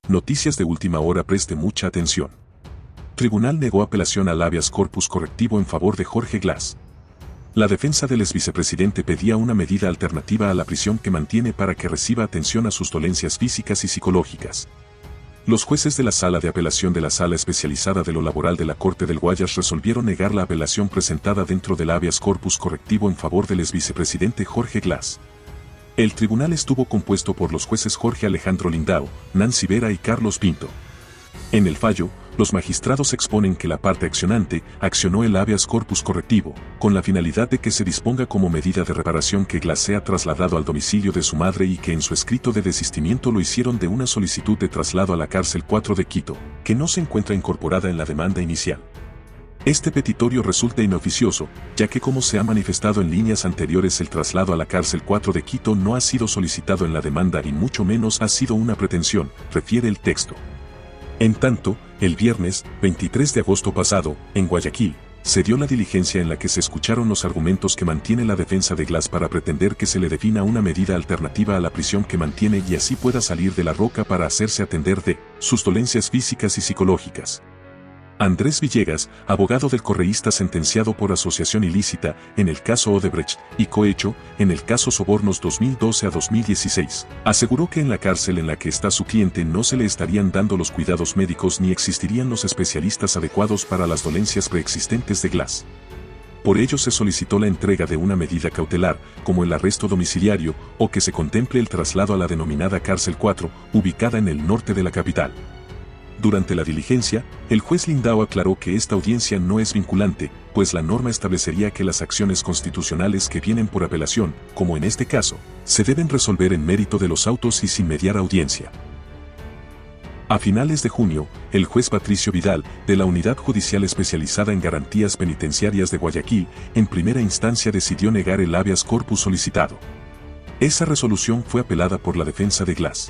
Noticias de última hora, preste mucha atención. Tribunal negó apelación al habeas corpus correctivo en favor de Jorge Glass. La defensa del ex vicepresidente pedía una medida alternativa a la prisión que mantiene para que reciba atención a sus dolencias físicas y psicológicas. Los jueces de la Sala de Apelación de la Sala Especializada de lo Laboral de la Corte del Guayas resolvieron negar la apelación presentada dentro del habeas corpus correctivo en favor del ex vicepresidente Jorge Glass. El tribunal estuvo compuesto por los jueces Jorge Alejandro Lindao, Nancy Vera y Carlos Pinto. En el fallo, los magistrados exponen que la parte accionante accionó el habeas corpus correctivo, con la finalidad de que se disponga como medida de reparación que Glass sea trasladado al domicilio de su madre y que en su escrito de desistimiento lo hicieron de una solicitud de traslado a la cárcel 4 de Quito, que no se encuentra incorporada en la demanda inicial. Este petitorio resulta inoficioso, ya que como se ha manifestado en líneas anteriores, el traslado a la cárcel 4 de Quito no ha sido solicitado en la demanda y mucho menos ha sido una pretensión, refiere el texto. En tanto, el viernes, 23 de agosto pasado, en Guayaquil, se dio la diligencia en la que se escucharon los argumentos que mantiene la defensa de Glass para pretender que se le defina una medida alternativa a la prisión que mantiene y así pueda salir de la roca para hacerse atender de sus dolencias físicas y psicológicas. Andrés Villegas, abogado del correísta sentenciado por asociación ilícita en el caso Odebrecht y cohecho en el caso Sobornos 2012 a 2016, aseguró que en la cárcel en la que está su cliente no se le estarían dando los cuidados médicos ni existirían los especialistas adecuados para las dolencias preexistentes de Glass. Por ello se solicitó la entrega de una medida cautelar, como el arresto domiciliario, o que se contemple el traslado a la denominada cárcel 4, ubicada en el norte de la capital. Durante la diligencia, el juez Lindao aclaró que esta audiencia no es vinculante, pues la norma establecería que las acciones constitucionales que vienen por apelación, como en este caso, se deben resolver en mérito de los autos y sin mediar audiencia. A finales de junio, el juez Patricio Vidal, de la Unidad Judicial Especializada en Garantías Penitenciarias de Guayaquil, en primera instancia decidió negar el habeas corpus solicitado. Esa resolución fue apelada por la defensa de Glass.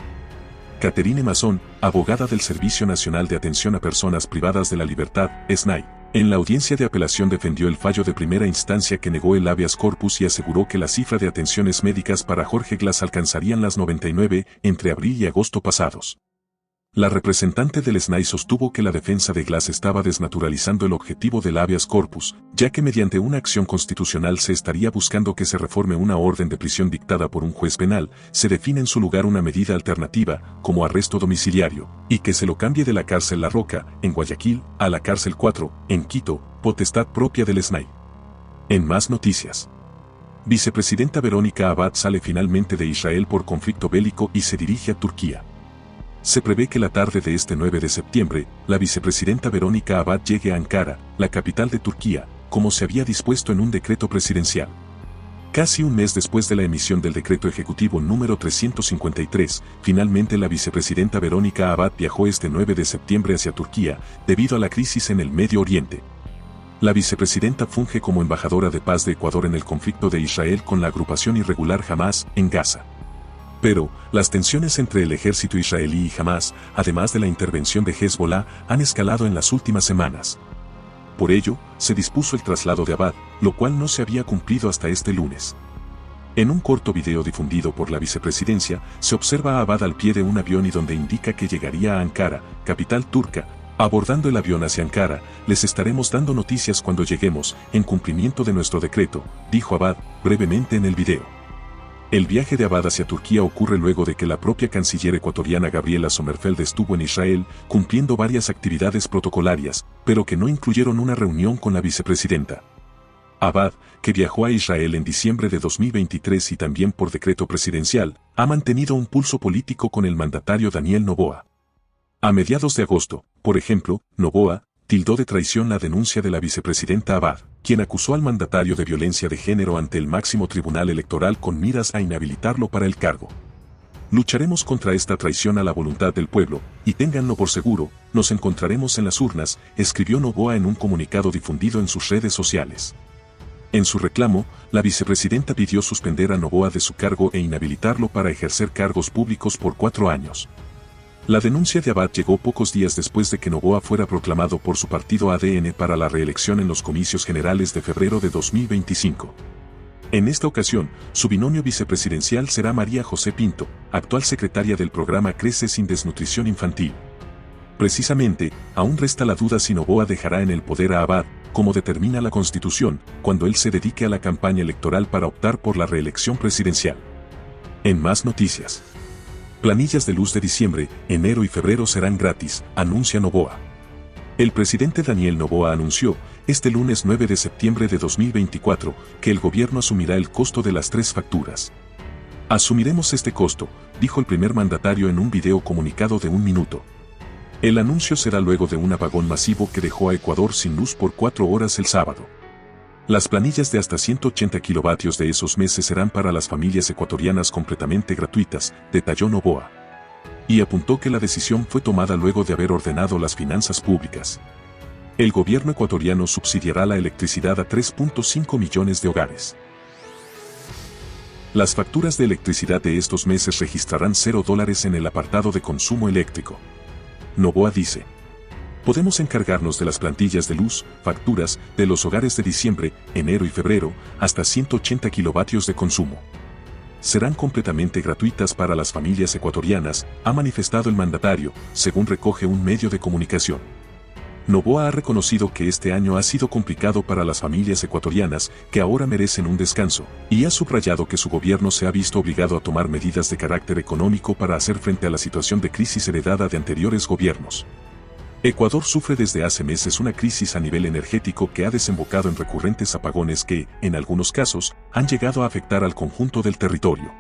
Caterine Mazón, abogada del Servicio Nacional de Atención a Personas Privadas de la Libertad, SNAI, en la audiencia de apelación defendió el fallo de primera instancia que negó el habeas corpus y aseguró que la cifra de atenciones médicas para Jorge Glass alcanzarían las 99 entre abril y agosto pasados. La representante del SNAI sostuvo que la defensa de Glass estaba desnaturalizando el objetivo del habeas corpus, ya que mediante una acción constitucional se estaría buscando que se reforme una orden de prisión dictada por un juez penal, se define en su lugar una medida alternativa, como arresto domiciliario, y que se lo cambie de la cárcel La Roca, en Guayaquil, a la cárcel 4, en Quito, potestad propia del SNAI. En más noticias. Vicepresidenta Verónica Abad sale finalmente de Israel por conflicto bélico y se dirige a Turquía. Se prevé que la tarde de este 9 de septiembre, la vicepresidenta Verónica Abad llegue a Ankara, la capital de Turquía, como se había dispuesto en un decreto presidencial. Casi un mes después de la emisión del decreto ejecutivo número 353, finalmente la vicepresidenta Verónica Abad viajó este 9 de septiembre hacia Turquía, debido a la crisis en el Medio Oriente. La vicepresidenta funge como embajadora de paz de Ecuador en el conflicto de Israel con la agrupación irregular Hamás, en Gaza. Pero, las tensiones entre el ejército israelí y Hamás, además de la intervención de Hezbollah, han escalado en las últimas semanas. Por ello, se dispuso el traslado de Abad, lo cual no se había cumplido hasta este lunes. En un corto video difundido por la vicepresidencia, se observa a Abad al pie de un avión y donde indica que llegaría a Ankara, capital turca. Abordando el avión hacia Ankara, les estaremos dando noticias cuando lleguemos, en cumplimiento de nuestro decreto, dijo Abad, brevemente en el video. El viaje de Abad hacia Turquía ocurre luego de que la propia canciller ecuatoriana Gabriela Sommerfeld estuvo en Israel, cumpliendo varias actividades protocolarias, pero que no incluyeron una reunión con la vicepresidenta. Abad, que viajó a Israel en diciembre de 2023 y también por decreto presidencial, ha mantenido un pulso político con el mandatario Daniel Noboa. A mediados de agosto, por ejemplo, Noboa tildó de traición la denuncia de la vicepresidenta Abad, quien acusó al mandatario de violencia de género ante el máximo tribunal electoral con miras a inhabilitarlo para el cargo. Lucharemos contra esta traición a la voluntad del pueblo, y ténganlo por seguro, nos encontraremos en las urnas, escribió Noboa en un comunicado difundido en sus redes sociales. En su reclamo, la vicepresidenta pidió suspender a Noboa de su cargo e inhabilitarlo para ejercer cargos públicos por 4 años. La denuncia de Abad llegó pocos días después de que Noboa fuera proclamado por su partido ADN para la reelección en los comicios generales de febrero de 2025. En esta ocasión, su binomio vicepresidencial será María José Pinto, actual secretaria del programa Crece sin Desnutrición Infantil. Precisamente, aún resta la duda si Noboa dejará en el poder a Abad, como determina la Constitución, cuando él se dedique a la campaña electoral para optar por la reelección presidencial. En más noticias. Planillas de luz de diciembre, enero y febrero serán gratis, anuncia Noboa. El presidente Daniel Noboa anunció, este lunes 9 de septiembre de 2024, que el gobierno asumirá el costo de las 3 facturas. Asumiremos este costo, dijo el primer mandatario en un video comunicado de 1 minuto. El anuncio será luego de un apagón masivo que dejó a Ecuador sin luz por 4 horas el sábado. Las planillas de hasta 180 kilovatios de esos meses serán para las familias ecuatorianas completamente gratuitas, detalló Noboa. Y apuntó que la decisión fue tomada luego de haber ordenado las finanzas públicas. El gobierno ecuatoriano subsidiará la electricidad a 3.5 millones de hogares. Las facturas de electricidad de estos meses registrarán $0 en el apartado de consumo eléctrico. Noboa dice: podemos encargarnos de las plantillas de luz, facturas, de los hogares de diciembre, enero y febrero, hasta 180 kilovatios de consumo. Serán completamente gratuitas para las familias ecuatorianas, ha manifestado el mandatario, según recoge un medio de comunicación. Noboa ha reconocido que este año ha sido complicado para las familias ecuatorianas, que ahora merecen un descanso, y ha subrayado que su gobierno se ha visto obligado a tomar medidas de carácter económico para hacer frente a la situación de crisis heredada de anteriores gobiernos. Ecuador sufre desde hace meses una crisis a nivel energético que ha desembocado en recurrentes apagones que, en algunos casos, han llegado a afectar al conjunto del territorio.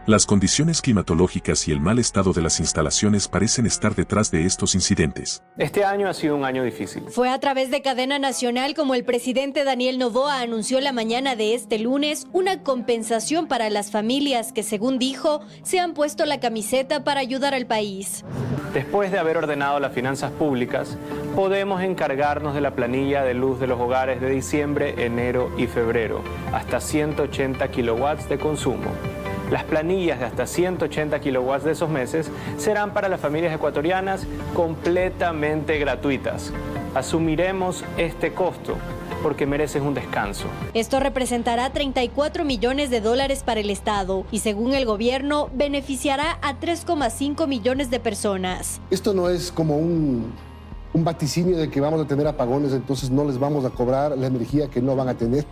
Las condiciones climatológicas y el mal estado de las instalaciones parecen estar detrás de estos incidentes. Este año ha sido un año difícil. Fue a través de cadena nacional como el presidente Daniel Noboa anunció la mañana de este lunes una compensación para las familias que, según dijo, se han puesto la camiseta para ayudar al país. Después de haber ordenado las finanzas públicas, podemos encargarnos de la planilla de luz de los hogares de diciembre, enero y febrero, hasta 180 kilowatts de consumo. Las planillas de hasta 180 kilowatts de esos meses serán para las familias ecuatorianas completamente gratuitas. Asumiremos este costo porque mereces un descanso. Esto representará $34 millones para el Estado y, según el gobierno, beneficiará a 3,5 millones de personas. Esto no es como un vaticinio de que vamos a tener apagones, entonces no les vamos a cobrar la energía que no van a tener.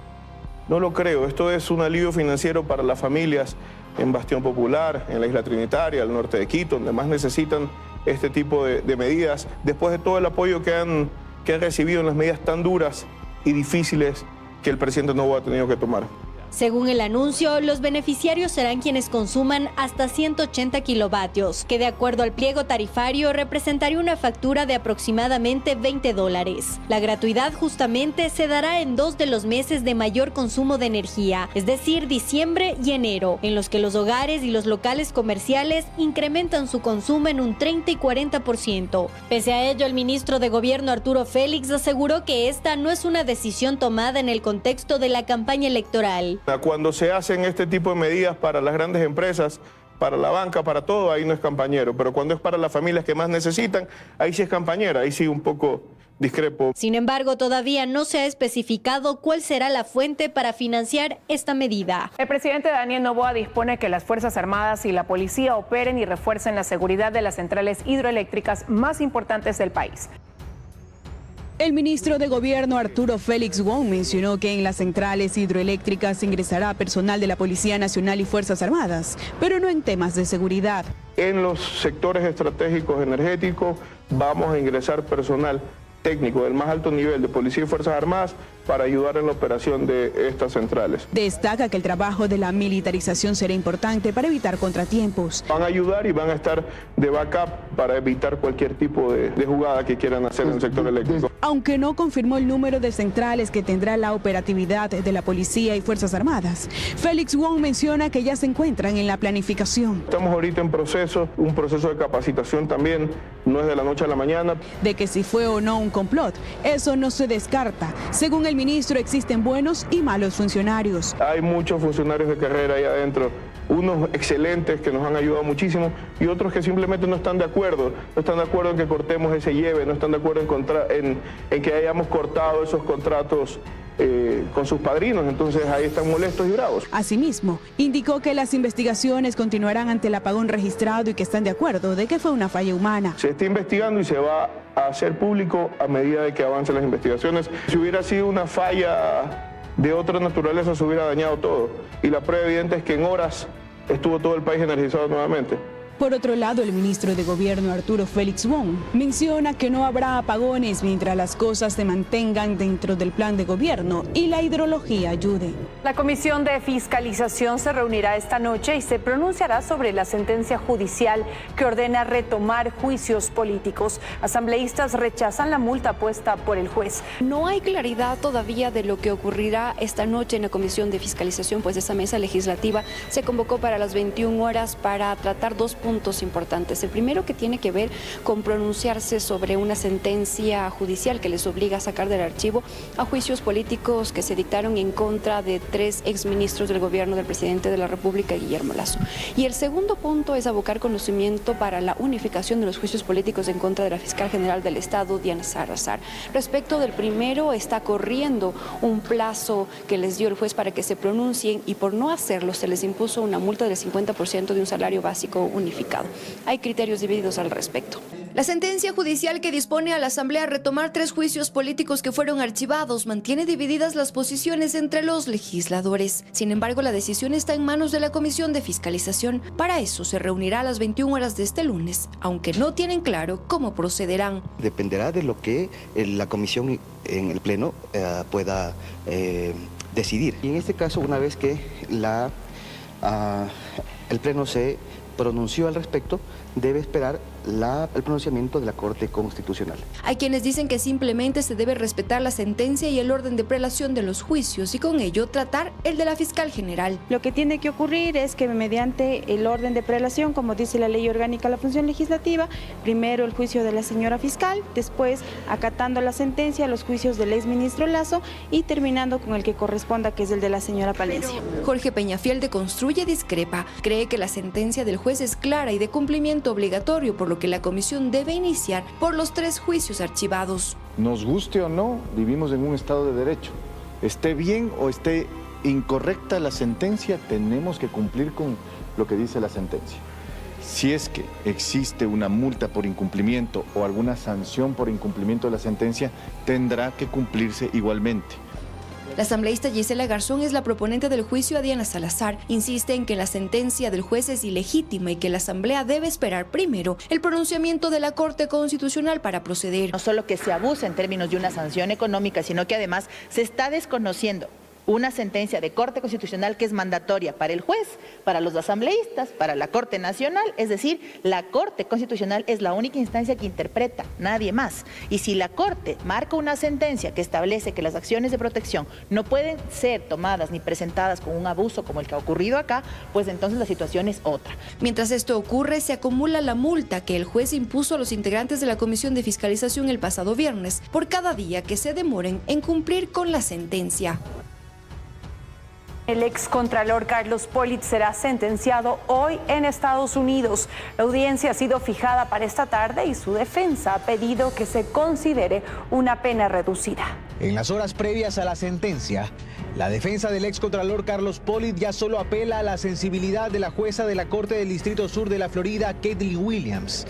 No lo creo. Esto es un alivio financiero para las familias en Bastión Popular, en la Isla Trinitaria, al norte de Quito, donde más necesitan este tipo de medidas, después de todo el apoyo que han recibido en las medidas tan duras y difíciles que el presidente Noboa ha tenido que tomar. Según el anuncio, los beneficiarios serán quienes consuman hasta 180 kilovatios, que de acuerdo al pliego tarifario representaría una factura de aproximadamente $20. La gratuidad justamente se dará en 2 de los meses de mayor consumo de energía, es decir, diciembre y enero, en los que los hogares y los locales comerciales incrementan su consumo en un 30 y 40%. Pese a ello, el ministro de Gobierno Arturo Félix aseguró que esta no es una decisión tomada en el contexto de la campaña electoral. Cuando se hacen este tipo de medidas para las grandes empresas, para la banca, para todo, ahí no es campañero. Pero cuando es para las familias que más necesitan, ahí sí es campañera, ahí sí un poco discrepo. Sin embargo, todavía no se ha especificado cuál será la fuente para financiar esta medida. El presidente Daniel Noboa dispone que las Fuerzas Armadas y la policía operen y refuercen la seguridad de las centrales hidroeléctricas más importantes del país. El ministro de Gobierno Arturo Félix Wong mencionó que en las centrales hidroeléctricas ingresará personal de la Policía Nacional y Fuerzas Armadas, pero no en temas de seguridad. En los sectores estratégicos energéticos vamos a ingresar personal técnico del más alto nivel de Policía y Fuerzas Armadas para ayudar en la operación de estas centrales. Destaca que el trabajo de la militarización será importante para evitar contratiempos. Van a ayudar y van a estar de backup para evitar cualquier tipo de jugada que quieran hacer en el sector eléctrico. Aunque no confirmó el número de centrales que tendrá la operatividad de la Policía y Fuerzas Armadas, Félix Wong menciona que ya se encuentran en la planificación. Estamos ahorita en proceso, un proceso de capacitación también, no es de la noche a la mañana. De que si fue o no un complot, eso no se descarta. Según el ministro, existen buenos y malos funcionarios. Hay muchos funcionarios de carrera ahí adentro, unos excelentes que nos han ayudado muchísimo y otros que simplemente no están de acuerdo en que cortemos ese lleve, no están de acuerdo en que hayamos cortado esos contratos con sus padrinos, entonces ahí están molestos y bravos. Asimismo, indicó que las investigaciones continuarán ante el apagón registrado y que están de acuerdo de que fue una falla humana. Se está investigando y se va a hacer público a medida de que avancen las investigaciones. Si hubiera sido una falla de otra naturaleza, se hubiera dañado todo. Y la prueba evidente es que en horas estuvo todo el país energizado nuevamente. Por otro lado, el ministro de Gobierno, Arturo Félix Wong, menciona que no habrá apagones mientras las cosas se mantengan dentro del plan de gobierno y la hidrología ayude. La Comisión de Fiscalización se reunirá esta noche y se pronunciará sobre la sentencia judicial que ordena retomar juicios políticos. Asambleístas rechazan la multa puesta por el juez. No hay claridad todavía de lo que ocurrirá esta noche en la Comisión de Fiscalización, pues esa mesa legislativa se convocó para las 21 horas para tratar dos puntos importantes. El primero, que tiene que ver con pronunciarse sobre una sentencia judicial que les obliga a sacar del archivo a juicios políticos que se dictaron en contra de 3 exministros del gobierno del presidente de la República, Guillermo Lasso. Y el segundo punto es abocar conocimiento para la unificación de los juicios políticos en contra de la fiscal general del Estado, Diana Salazar. Respecto del primero, está corriendo un plazo que les dio el juez para que se pronuncien y por no hacerlo se les impuso una multa del 50% de un salario básico unificado. Hay criterios divididos al respecto. La sentencia judicial que dispone a la Asamblea a retomar 3 juicios políticos que fueron archivados mantiene divididas las posiciones entre los legisladores. Sin embargo, la decisión está en manos de la Comisión de Fiscalización. Para eso se reunirá a las 21 horas de este lunes, aunque no tienen claro cómo procederán. Dependerá de lo que la Comisión en el Pleno pueda decidir. Y en este caso, una vez que el Pleno se pronunció al respecto, debe esperar el pronunciamiento de la Corte Constitucional. Hay quienes dicen que simplemente se debe respetar la sentencia y el orden de prelación de los juicios y con ello tratar el de la fiscal general. Lo que tiene que ocurrir es que mediante el orden de prelación, como dice la Ley Orgánica de la Función Legislativa, primero el juicio de la señora fiscal, después acatando la sentencia, los juicios del exministro Lasso y terminando con el que corresponda, que es el de la señora Palencia. Jorge Peñafiel de Construye discrepa. Cree que la sentencia del juez es clara y de cumplimiento obligatorio, por lo que la comisión debe iniciar por los 3 juicios archivados. Nos guste o no, vivimos en un Estado de Derecho. Esté bien o esté incorrecta la sentencia, tenemos que cumplir con lo que dice la sentencia. Si es que existe una multa por incumplimiento o alguna sanción por incumplimiento de la sentencia, tendrá que cumplirse igualmente. La asambleísta Gisela Garzón es la proponente del juicio a Diana Salazar. Insiste en que la sentencia del juez es ilegítima y que la Asamblea debe esperar primero el pronunciamiento de la Corte Constitucional para proceder. No solo que se abusa en términos de una sanción económica, sino que además se está desconociendo una sentencia de Corte Constitucional que es mandatoria para el juez, para los asambleístas, para la Corte Nacional. Es decir, la Corte Constitucional es la única instancia que interpreta, nadie más. Y si la Corte marca una sentencia que establece que las acciones de protección no pueden ser tomadas ni presentadas con un abuso como el que ha ocurrido acá, pues entonces la situación es otra. Mientras esto ocurre, se acumula la multa que el juez impuso a los integrantes de la Comisión de Fiscalización el pasado viernes por cada día que se demoren en cumplir con la sentencia. El excontralor Carlos Pollitt será sentenciado hoy en Estados Unidos. La audiencia ha sido fijada para esta tarde y su defensa ha pedido que se considere una pena reducida. En las horas previas a la sentencia, la defensa del excontralor Carlos Pollitt ya solo apela a la sensibilidad de la jueza de la Corte del Distrito Sur de la Florida, Kathleen Williams,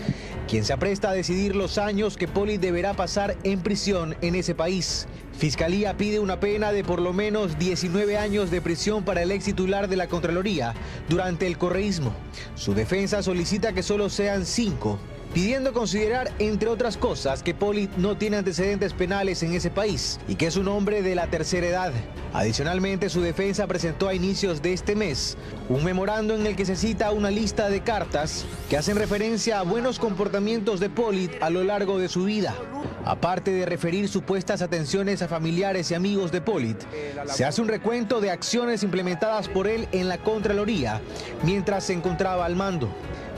quien se apresta a decidir los años que Pollitt deberá pasar en prisión en ese país. Fiscalía pide una pena de por lo menos 19 años de prisión para el ex titular de la Contraloría durante el correísmo. Su defensa solicita que solo sean 5, pidiendo considerar, entre otras cosas, que Pollitt no tiene antecedentes penales en ese país y que es un hombre de la tercera edad. Adicionalmente, su defensa presentó a inicios de este mes un memorando en el que se cita una lista de cartas que hacen referencia a buenos comportamientos de Pollitt a lo largo de su vida. Aparte de referir supuestas atenciones a familiares y amigos de Pollitt, se hace un recuento de acciones implementadas por él en la Contraloría mientras se encontraba al mando.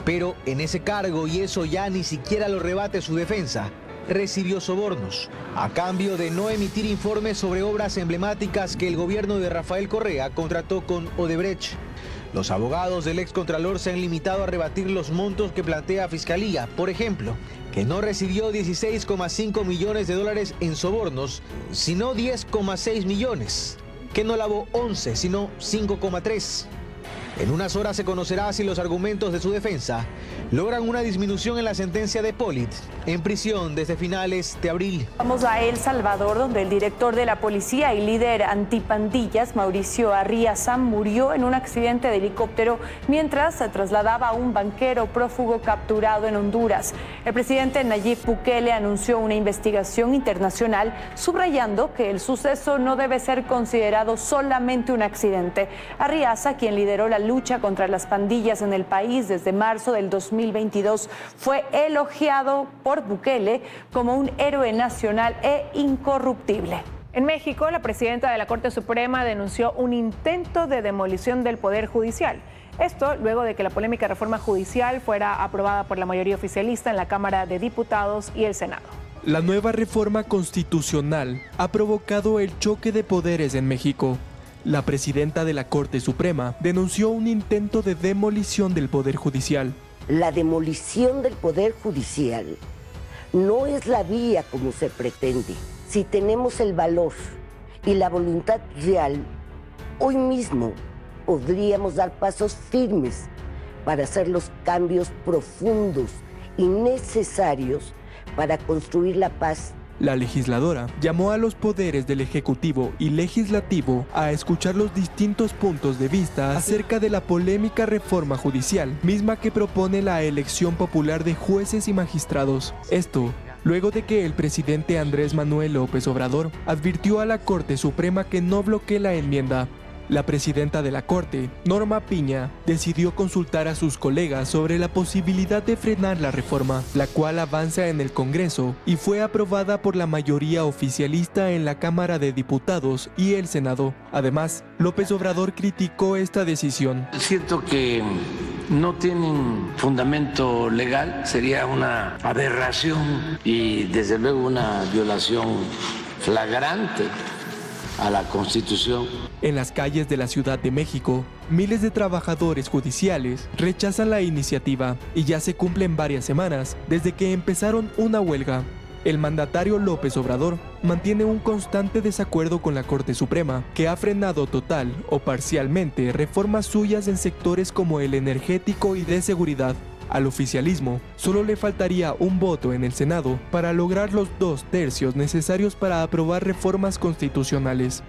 Pero en ese cargo, y eso ya ni siquiera lo rebate su defensa, recibió sobornos a cambio de no emitir informes sobre obras emblemáticas que el gobierno de Rafael Correa contrató con Odebrecht. Los abogados del excontralor se han limitado a rebatir los montos que plantea Fiscalía. Por ejemplo, que no recibió 16,5 millones de dólares en sobornos, sino 10,6 millones, que no lavó 11, sino 5,3. En unas horas se conocerá si los argumentos de su defensa logran una disminución en la sentencia de Pollitt, en prisión desde finales de abril. Vamos a El Salvador, donde el director de la policía y líder antipandillas, Mauricio Arriaza, murió en un accidente de helicóptero mientras se trasladaba a un banquero prófugo capturado en Honduras. El presidente Nayib Bukele anunció una investigación internacional, subrayando que el suceso no debe ser considerado solamente un accidente. Arriaza, quien lideró la lucha contra las pandillas en el país desde marzo del 2022, fue elogiado por Bukele como un héroe nacional e incorruptible. En México, la presidenta de la Corte Suprema denunció un intento de demolición del Poder Judicial. Esto luego de que la polémica reforma judicial fuera aprobada por la mayoría oficialista en la Cámara de Diputados y el Senado. La nueva reforma constitucional ha provocado el choque de poderes en México. La presidenta de la Corte Suprema denunció un intento de demolición del Poder Judicial. La demolición del Poder Judicial no es la vía como se pretende. Si tenemos el valor y la voluntad real, hoy mismo podríamos dar pasos firmes para hacer los cambios profundos y necesarios para construir la paz. La legisladora llamó a los poderes del Ejecutivo y Legislativo a escuchar los distintos puntos de vista acerca de la polémica reforma judicial, misma que propone la elección popular de jueces y magistrados. Esto luego de que el presidente Andrés Manuel López Obrador advirtió a la Corte Suprema que no bloquee la enmienda. La presidenta de la Corte, Norma Piña, decidió consultar a sus colegas sobre la posibilidad de frenar la reforma, la cual avanza en el Congreso y fue aprobada por la mayoría oficialista en la Cámara de Diputados y el Senado. Además, López Obrador criticó esta decisión. Siento que no tienen fundamento legal, sería una aberración y desde luego una violación flagrante a la Constitución. En las calles de la Ciudad de México, miles de trabajadores judiciales rechazan la iniciativa y ya se cumplen varias semanas desde que empezaron una huelga. El mandatario López Obrador mantiene un constante desacuerdo con la Corte Suprema, que ha frenado total o parcialmente reformas suyas en sectores como el energético y de seguridad. Al oficialismo solo le faltaría un voto en el Senado para lograr los 2/3 necesarios para aprobar reformas constitucionales.